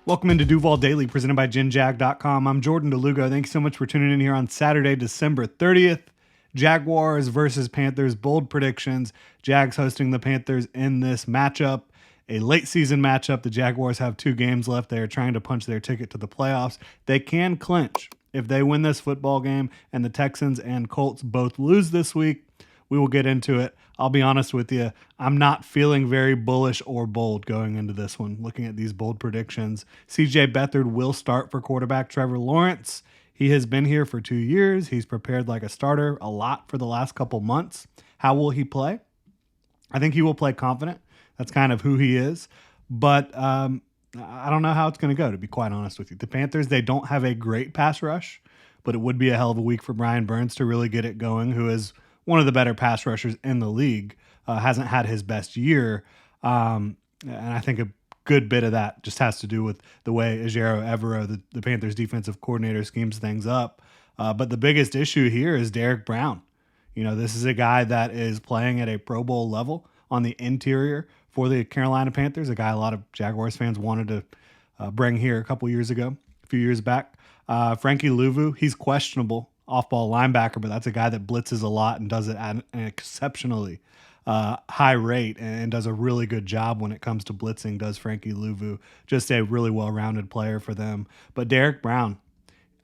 Welcome into Duval Daily, presented by GenJag.com. I'm Jordan DeLugo. Thank you so much for tuning in here on Saturday, December 30th. Jaguars versus Panthers, bold predictions. Jags hosting the Panthers in this matchup, a late season matchup. The Jaguars have 2 games left. They are trying to punch their ticket to the playoffs. They can clinch if they win this football game, and the Texans and Colts both lose this week. We will get into it. I'll be honest with you, I'm not feeling very bullish or bold going into this one, looking at these bold predictions. CJ Beathard will start for quarterback Trevor Lawrence. He has been here for 2 years. He's prepared like a starter a lot for the last couple months. How will he play? I think he will play confident. That's kind of who he is. But I don't know how it's going to go, to be quite honest with you. The Panthers, they don't have a great pass rush, but it would be a hell of a week for Brian Burns to really get it going, who is one of the better pass rushers in the league, hasn't had his best year. And I think a good bit of that just has to do with the way Ejiro Evero, the Panthers defensive coordinator, schemes things up. But the biggest issue here is Derek Brown. You know, this is a guy that is playing at a Pro Bowl level on the interior for the Carolina Panthers, a guy a lot of Jaguars fans wanted to bring here a few years back. Frankie Louvu, he's questionable off-ball linebacker, but that's a guy that blitzes a lot and does it at an exceptionally high rate and does a really good job when it comes to blitzing, does Frankie Louvu. Just a really well-rounded player for them. But Derek Brown,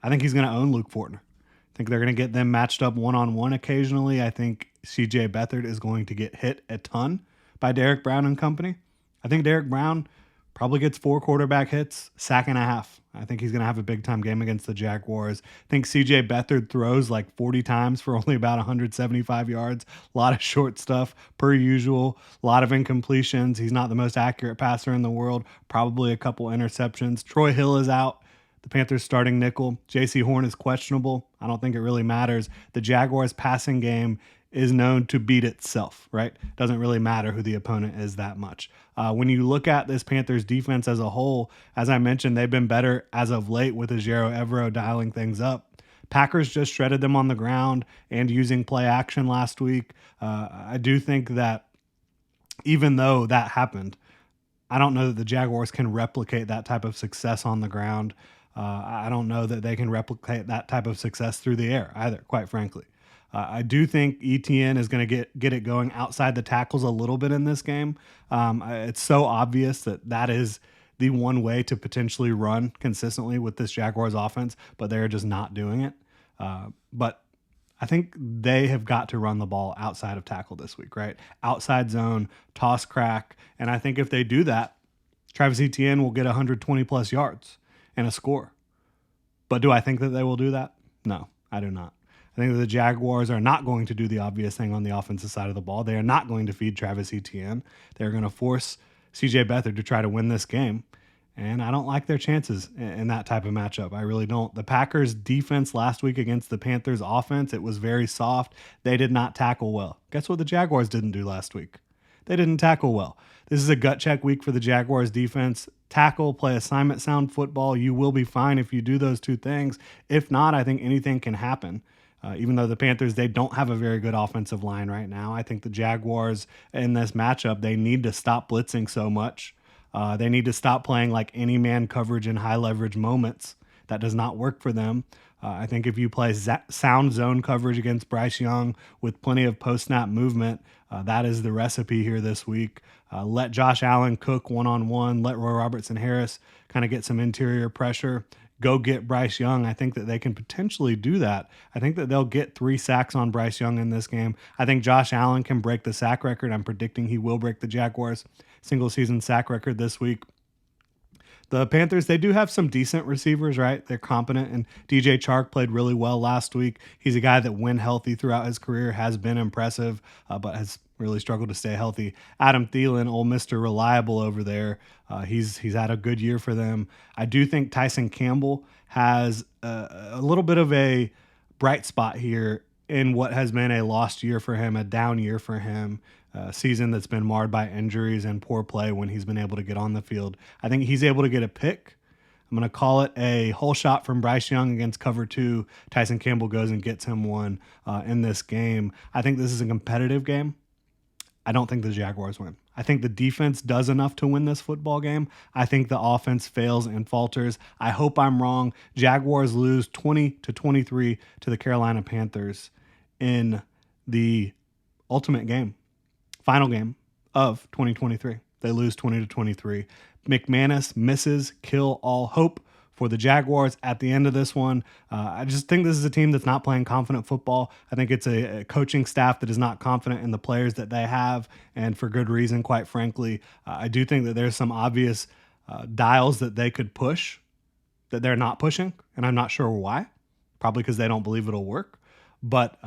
I think he's going to own Luke Fortner. I think they're going to get them matched up one-on-one occasionally. I think CJ Beathard is going to get hit a ton by Derek Brown and company. I think Derek Brown probably gets 4 quarterback hits, sack and a half. I think he's going to have a big-time game against the Jaguars. I think C.J. Beathard throws like 40 times for only about 175 yards. A lot of short stuff, per usual. A lot of incompletions. He's not the most accurate passer in the world. Probably a couple interceptions. Troy Hill is out. The Panthers starting nickel. J.C. Horn is questionable. I don't think it really matters. The Jaguars' passing game is known to beat itself, right? Doesn't really matter who the opponent is that much. When you look at this Panthers defense as a whole, as I mentioned, they've been better as of late with Ejiro Evero dialing things up. Packers just shredded them on the ground and using play action last week. I do think that even though that happened, I don't know that the Jaguars can replicate that type of success on the ground. I don't know that they can replicate that type of success through the air either, quite frankly. I do think ETN is going to get it going outside the tackles a little bit in this game. It's so obvious that is the one way to potentially run consistently with this Jaguars offense, but they're just not doing it. But I think they have got to run the ball outside of tackle this week, right? Outside zone, toss crack. And I think if they do that, Travis Etienne will get 120 plus yards and a score. But do I think that they will do that? No, I do not. I think that the Jaguars are not going to do the obvious thing on the offensive side of the ball. They are not going to feed Travis Etienne. They're going to force CJ Beathard to try to win this game. And I don't like their chances in that type of matchup. I really don't. The Packers' defense last week against the Panthers' offense, it was very soft. They did not tackle well. Guess what the Jaguars didn't do last week? They didn't tackle well. This is a gut check week for the Jaguars defense. Tackle, play assignment sound football. You will be fine if you do those 2 things. If not, I think anything can happen. Even though the Panthers, they don't have a very good offensive line right now. I think the Jaguars in this matchup, they need to stop blitzing so much. They need to stop playing like any man coverage in high leverage moments. That does not work for them. I think if you play sound zone coverage against Bryce Young with plenty of post-snap movement, that is the recipe here this week. Let Josh Allen cook one-on-one. Let Roy Robertson Harris kind of get some interior pressure. Go get Bryce Young. I think that they can potentially do that. I think that they'll get 3 sacks on Bryce Young in this game. I think Josh Allen can break the sack record. I'm predicting he will break the Jaguars' single-season sack record this week. The Panthers, they do have some decent receivers, right? They're competent, and DJ Chark played really well last week. He's a guy that, when healthy throughout his career, has been impressive, but has really struggled to stay healthy. Adam Thielen, old Mr. Reliable over there, he's had a good year for them. I do think Tyson Campbell has a little bit of a bright spot here in what has been a lost year for him, a down year for him. Season that's been marred by injuries and poor play when he's been able to get on the field. I think he's able to get a pick. I'm going to call it a whole shot from Bryce Young against cover 2. Tyson Campbell goes and gets him one in this game. I think this is a competitive game. I don't think the Jaguars win. I think the defense does enough to win this football game. I think the offense fails and falters. I hope I'm wrong. Jaguars lose 20-23 to the Carolina Panthers in the ultimate game, final game of 2023. They lose 20-23. McManus misses kill all hope for the Jaguars at the end of this one. I just think this is a team that's not playing confident football. I think it's a coaching staff that is not confident in the players that they have, and for good reason, quite frankly. I do think that there's some obvious dials that they could push that they're not pushing, and I'm not sure why. Probably because they don't believe it'll work. But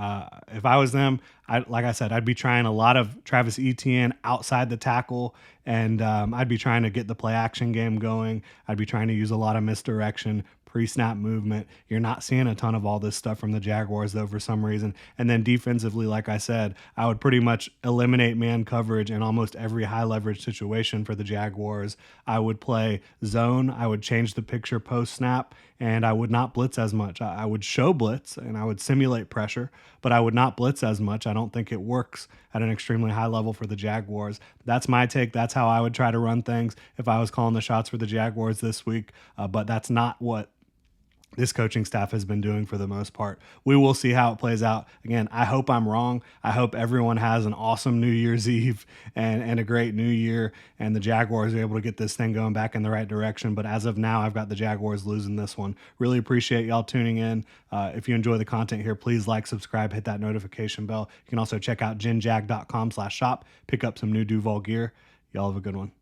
if I was them, like I said, I'd be trying a lot of Travis Etienne outside the tackle, and I'd be trying to get the play action game going. I'd be trying to use a lot of misdirection, pre-snap movement. You're not seeing a ton of all this stuff from the Jaguars, though, for some reason. And then defensively, like I said, I would pretty much eliminate man coverage in almost every high leverage situation for the Jaguars. I would play zone. I would change the picture post-snap, and I would not blitz as much. I would show blitz, and I would simulate pressure, but I would not blitz as much. I don't think it works at an extremely high level for the Jaguars. That's my take. That's how I would try to run things if I was calling the shots for the Jaguars this week, but that's not what this coaching staff has been doing for the most part. We will see how it plays out. Again, I hope I'm wrong. I hope everyone has an awesome New Year's Eve and a great new year, and the Jaguars are able to get this thing going back in the right direction. But as of now, I've got the Jaguars losing this one. Really appreciate y'all tuning in. If you enjoy the content here, please like, subscribe, hit that notification bell. You can also check out ginjag.com/shop, pick up some new Duval gear. Y'all have a good one.